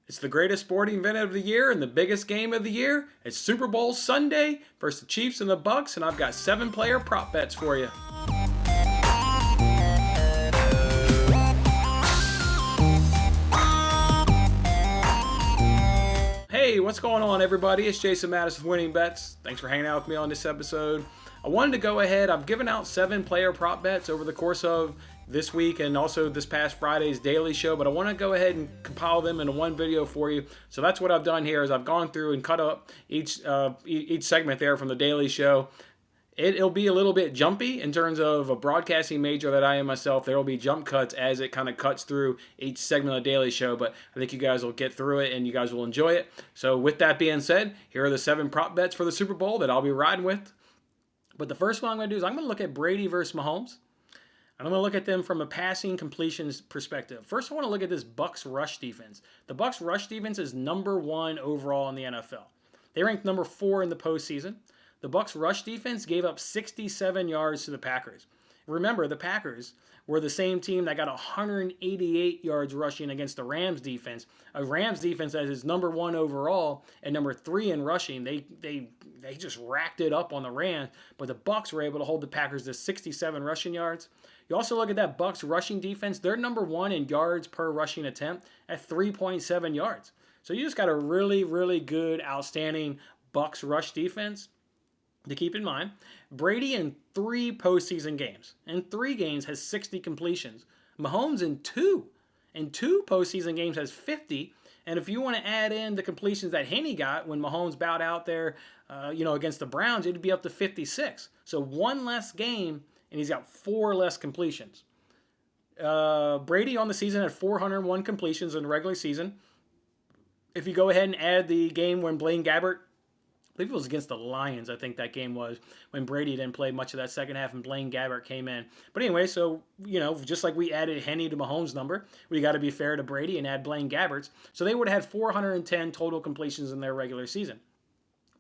It's the greatest sporting event of the year and the biggest game of the year. It's Super Bowl Sunday versus the Chiefs and the Bucks, and I've got 7-player prop bets for you. Hey, what's going on, everybody? It's Jason Mattis with Winning Bets. Thanks for hanging out with me on this episode. I wanted to go ahead. I've given out 7-player prop bets over the course of this week and also this past Friday's daily show, but I want to go ahead and compile them into one video for you. So that's what I've done here is I've gone through and cut up each segment there from the daily show. It'll be a little bit jumpy in terms of a broadcasting major that I am myself. There will be jump cuts as it kind of cuts through each segment of the Daily Show, but I think you guys will get through it and you guys will enjoy it. So with that being said, here are the 7 prop bets for the Super Bowl that I'll be riding with. But the first one I'm going to do is I'm going to look at Brady versus Mahomes. I'm going to look at them from a passing completions perspective. First, I want to look at this Bucks rush defense. The Bucks rush defense is number 1 overall in the NFL. They ranked number 4 in the postseason. The Bucks rush defense gave up 67 yards to the Packers. Remember, the Packers were the same team that got 188 yards rushing against the Rams defense. A Rams defense that is number 1 overall and number 3 in rushing. They just racked it up on the Rams, but the Bucks were able to hold the Packers to 67 rushing yards. You also look at that Bucks rushing defense. They're number 1 in yards per rushing attempt at 3.7 yards. So you just got a really, really good, outstanding Bucks rush defense. To keep in mind, Brady in 3 postseason games. In 3 games has 60 completions. Mahomes in 2 postseason games has 50. And if you want to add in the completions that Henne got when Mahomes bowed out there, against the Browns, it'd be up to 56. So 1 less game, and he's got 4 less completions. Brady on the season had 401 completions in the regular season. If you go ahead and add the game when Blaine Gabbert, I believe it was against the Lions, I think that game was, when Brady didn't play much of that second half and Blaine Gabbert came in. But anyway, so, just like we added Henne to Mahomes' number, we got to be fair to Brady and add Blaine Gabbert's. So they would have had 410 total completions in their regular season.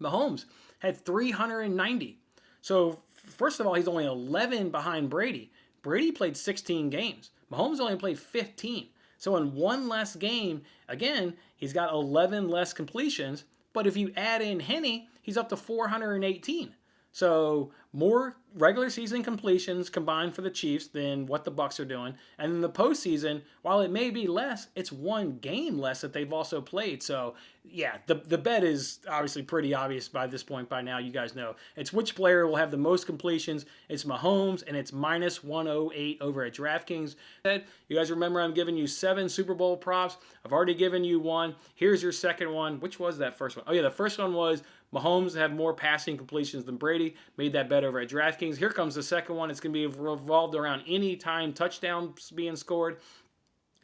Mahomes had 390. So, first of all, he's only 11 behind Brady. Brady played 16 games. Mahomes only played 15. So in 1 less game, again, he's got 11 less completions. But if you add in Henne, he's up to 418. So more regular season completions combined for the Chiefs than what the Bucks are doing. And in the postseason, while it may be less, it's 1 game less that they've also played. So yeah, the bet is obviously pretty obvious by this point. By now, you guys know it's which player will have the most completions. It's Mahomes, and it's minus 108 over at DraftKings. You guys remember I'm giving you 7 Super Bowl props. I've already given you 1. Here's your second one. Which was that first one? Oh yeah, the first one was Mahomes have more passing completions than Brady. Made that bet over at DraftKings. Here comes the second one. It's going to be revolved around any time touchdowns being scored.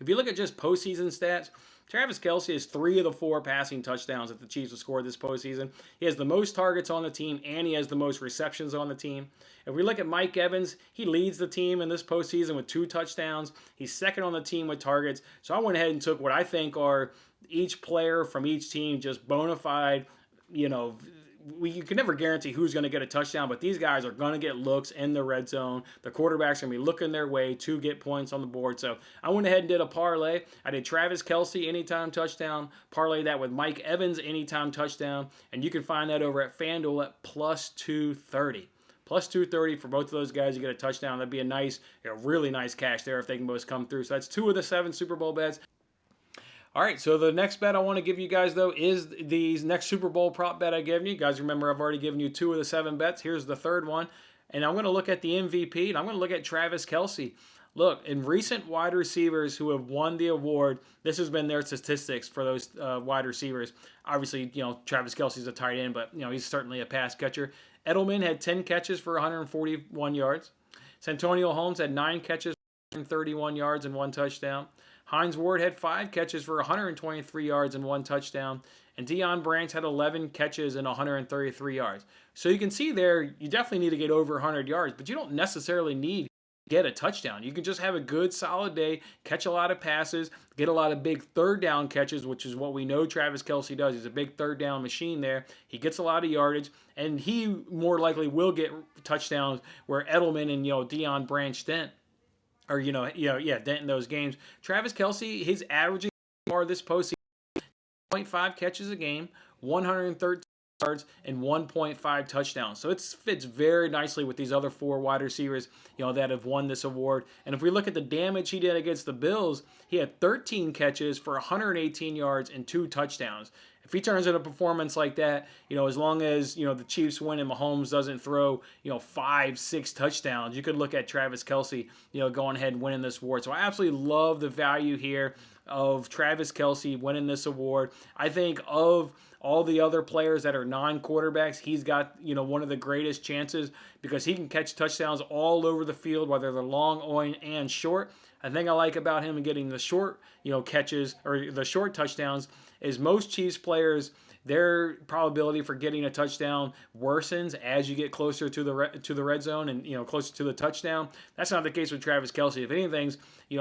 If you look at just postseason stats, Travis Kelce has 3 of the 4 passing touchdowns that the Chiefs have scored this postseason. He has the most targets on the team, and he has the most receptions on the team. If we look at Mike Evans, he leads the team in this postseason with 2 touchdowns. He's second on the team with targets. So I went ahead and took what I think are each player from each team, just bona fide, you can never guarantee who's going to get a touchdown, but these guys are going to get looks in the red zone. The quarterback's going to be looking their way to get points on the board. So I went ahead and did a parlay. I did Travis Kelce anytime touchdown, parlay that with Mike Evans anytime touchdown, and you can find that over at FanDuel at plus 230. Plus 230 for both of those guys to get a touchdown. That'd be a really nice cash there if they can both come through. So that's 2 of the 7 Super Bowl bets. All right, so the next bet I want to give you guys, though, is the next Super Bowl prop bet I gave you. You guys remember I've already given you 2 of the 7 bets. Here's the third one. And I'm going to look at the MVP, and I'm going to look at Travis Kelce. Look, in recent wide receivers who have won the award, this has been their statistics for those wide receivers. Obviously, Travis Kelce's a tight end, but, he's certainly a pass catcher. Edelman had 10 catches for 141 yards. Santonio Holmes had 9 catches for 131 yards and 1 touchdown. Hines Ward had 5 catches for 123 yards and 1 touchdown. And Deion Branch had 11 catches and 133 yards. So you can see there, you definitely need to get over 100 yards, but you don't necessarily need to get a touchdown. You can just have a good, solid day, catch a lot of passes, get a lot of big third down catches, which is what we know Travis Kelce does. He's a big third down machine there. He gets a lot of yardage, and he more likely will get touchdowns where Edelman and, Deion Branch didn't. Dent in those games. Travis Kelce, his averaging this postseason 0.5 catches a game, 113 yards, and 1.5 touchdowns. So it fits very nicely with these other four wide receivers, that have won this award. And if we look at the damage he did against the Bills, he had 13 catches for 118 yards and 2 touchdowns. If he turns in a performance like that, as long as, the Chiefs win and Mahomes doesn't throw, 5, 6 touchdowns, you could look at Travis Kelce, going ahead and winning this award. So I absolutely love the value here of Travis Kelce winning this award. I think of all the other players that are non-quarterbacks, he's got, one of the greatest chances because he can catch touchdowns all over the field, whether they're long and short. I think I like about him getting the short, catches or the short touchdowns is most Chiefs players, their probability for getting a touchdown worsens as you get closer to the red zone and closer to the touchdown. That's not the case with Travis Kelce. If anything,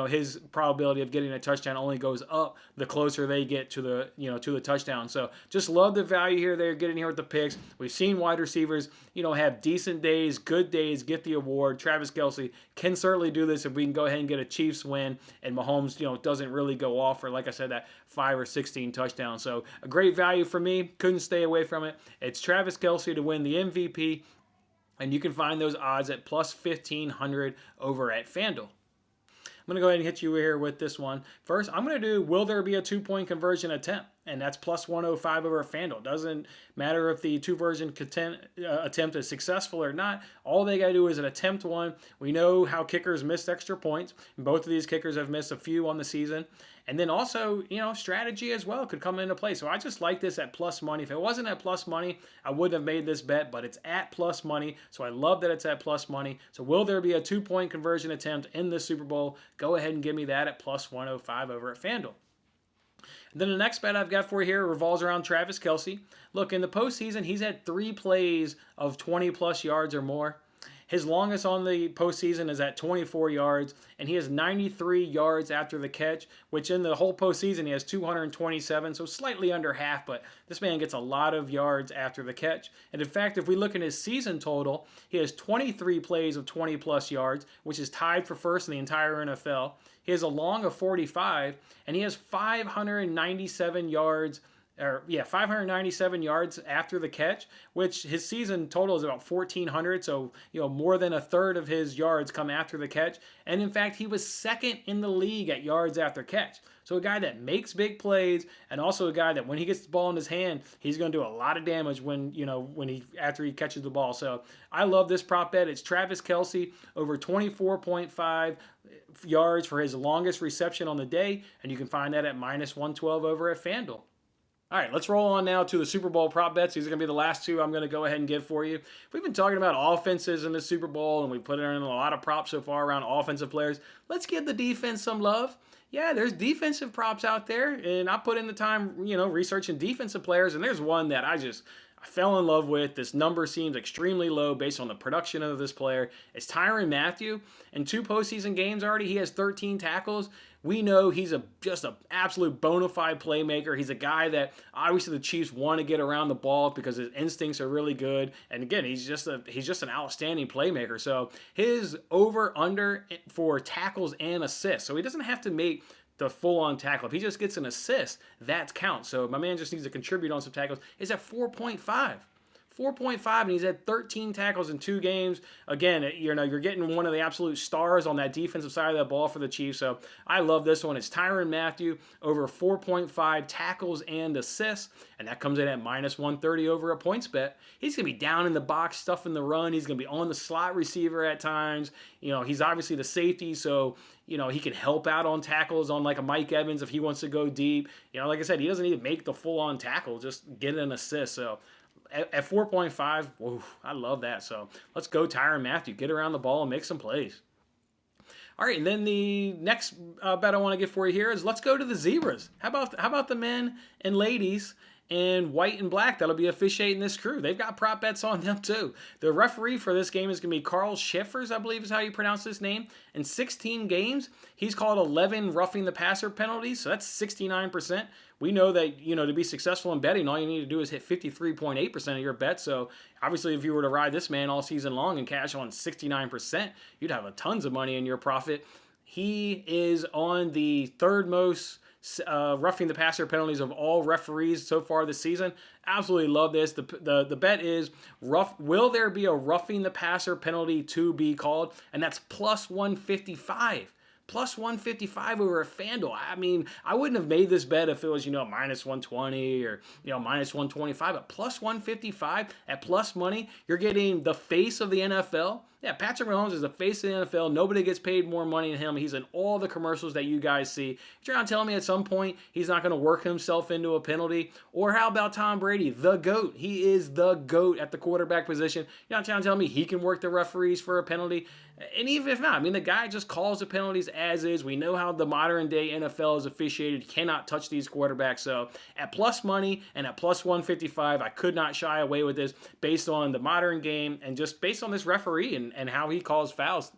his probability of getting a touchdown only goes up the closer they get to the touchdown. So just love the value here. They're getting here with the picks. We've seen wide receivers have decent days, good days, get the award. Travis Kelce can certainly do this if we can go ahead and get a Chiefs win and Mahomes doesn't really go off for, like I said, that 5 or 16 touchdowns. So a great value for me. Couldn't stay away from it. It's Travis Kelce to win the MVP, and you can find those odds at plus 1,500 over at FanDuel. I'm going to go ahead and hit you here with this one. First, I'm going to do, will there be a 2-point conversion attempt? And that's plus 105 over FanDuel. Doesn't matter if the two-version attempt is successful or not. All they got to do is an attempt one. We know how kickers miss extra points. Both of these kickers have missed a few on the season. And then also, strategy as well could come into play. So I just like this at plus money. If it wasn't at plus money, I wouldn't have made this bet, but it's at plus money. So I love that it's at plus money. So will there be a 2-point conversion attempt in the Super Bowl? Go ahead and give me that at plus 105 over at FanDuel. And then the next bet I've got for you here revolves around Travis Kelce. Look, in the postseason, he's had 3 plays of 20-plus yards or more. His longest on the postseason is at 24 yards, and he has 93 yards after the catch, which in the whole postseason he has 227, so slightly under half, but this man gets a lot of yards after the catch. And in fact, if we look at his season total, he has 23 plays of 20-plus yards, which is tied for first in the entire NFL. He has a long of 45, and he has 597 yards 597 yards after the catch, which his season total is about 1,400. So, more than a third of his yards come after the catch. And in fact, he was second in the league at yards after catch. So a guy that makes big plays, and also a guy that when he gets the ball in his hand, he's going to do a lot of damage after he catches the ball. So I love this prop bet. It's Travis Kelce over 24.5 yards for his longest reception on the day, and you can find that at minus 112 over at FanDuel. All right, let's roll on now to the Super Bowl prop bets. These are going to be the last two I'm going to go ahead and give for you. We've been talking about offenses in the Super Bowl, and we put in a lot of props so far around offensive players. Let's give the defense some love. Yeah, there's defensive props out there, and I put in the time, researching defensive players, and there's one that I fell in love with. This number seems extremely low based on the production of this player. It's Tyrann Mathieu. In 2 postseason games already, he has 13 tackles. We know he's just an absolute bona fide playmaker. He's a guy that obviously the Chiefs want to get around the ball because his instincts are really good. And again, he's just an outstanding playmaker. So his over/under for tackles and assists. So he doesn't have to make the full-on tackle. If he just gets an assist, that counts. So my man just needs to contribute on some tackles. Is at 4.5. 4.5, and he's had 13 tackles in 2 games. Again, you're getting one of the absolute stars on that defensive side of that ball for the Chiefs. So I love this one. It's Tyrann Mathieu over 4.5 tackles and assists, and that comes in at minus 130 over a points bet. He's going to be down in the box, stuffing the run. He's going to be on the slot receiver at times. He's obviously the safety, so he can help out on tackles on like a Mike Evans if he wants to go deep. Like I said, he doesn't need to make the full-on tackle, just get an assist. So at 4.5, whoa, I love that. So let's go Tyrann Mathieu. Get around the ball and make some plays. All right, and then the next bet I want to get for you here is let's go to the Zebras. How about the men and ladies in white and black that'll be officiating this crew? They've got prop bets on them too. The referee for this game is going to be Carl Schiffers, I believe is how you pronounce this name. In 16 games, he's called 11 roughing the passer penalties, so that's 69%. We know that, to be successful in betting, all you need to do is hit 53.8% of your bet. So obviously, if you were to ride this man all season long and cash on 69%, you'd have tons of money in your profit. He is on the third most roughing the passer penalties of all referees so far this season. Absolutely love this. The bet is will there be a roughing the passer penalty to be called? And that's plus 155. Plus 155 over a FanDuel. I mean, I wouldn't have made this bet if it was, minus 120 or, minus 125. But plus 155 at plus money, you're getting the face of the NFL. Yeah, Patrick Mahomes is the face of the NFL. Nobody gets paid more money than him. He's in all the commercials that you guys see. You're trying to tell me at some point he's not going to work himself into a penalty? Or how about Tom Brady, the GOAT? He is the GOAT at the quarterback position. You're not trying to tell me he can work the referees for a penalty? And even if not, I mean, the guy just calls the penalties as is. We know how the modern day NFL is officiated. You cannot touch these quarterbacks. So at plus money and at plus 155, I could not shy away with this based on the modern game and just based on this referee and how he calls fouls,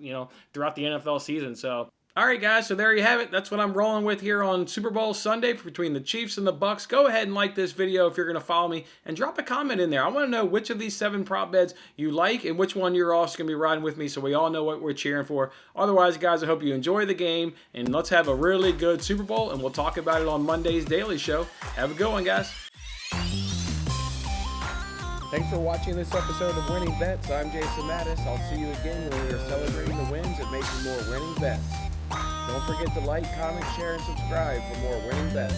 throughout the NFL season. So, all right, guys, so there you have it. That's what I'm rolling with here on Super Bowl Sunday between the Chiefs and the Bucs. Go ahead and like this video if you're going to follow me, and drop a comment in there. I want to know which of these 7 prop bets you like and which one you're also going to be riding with me so we all know what we're cheering for. Otherwise, guys, I hope you enjoy the game, and let's have a really good Super Bowl, and we'll talk about it on Monday's Daily Show. Have a good one, guys. Thanks for watching this episode of Winning Bets. I'm Jason Mattis. I'll see you again when we are celebrating the wins and making more winning bets. Don't forget to like, comment, share, and subscribe for more winning bets.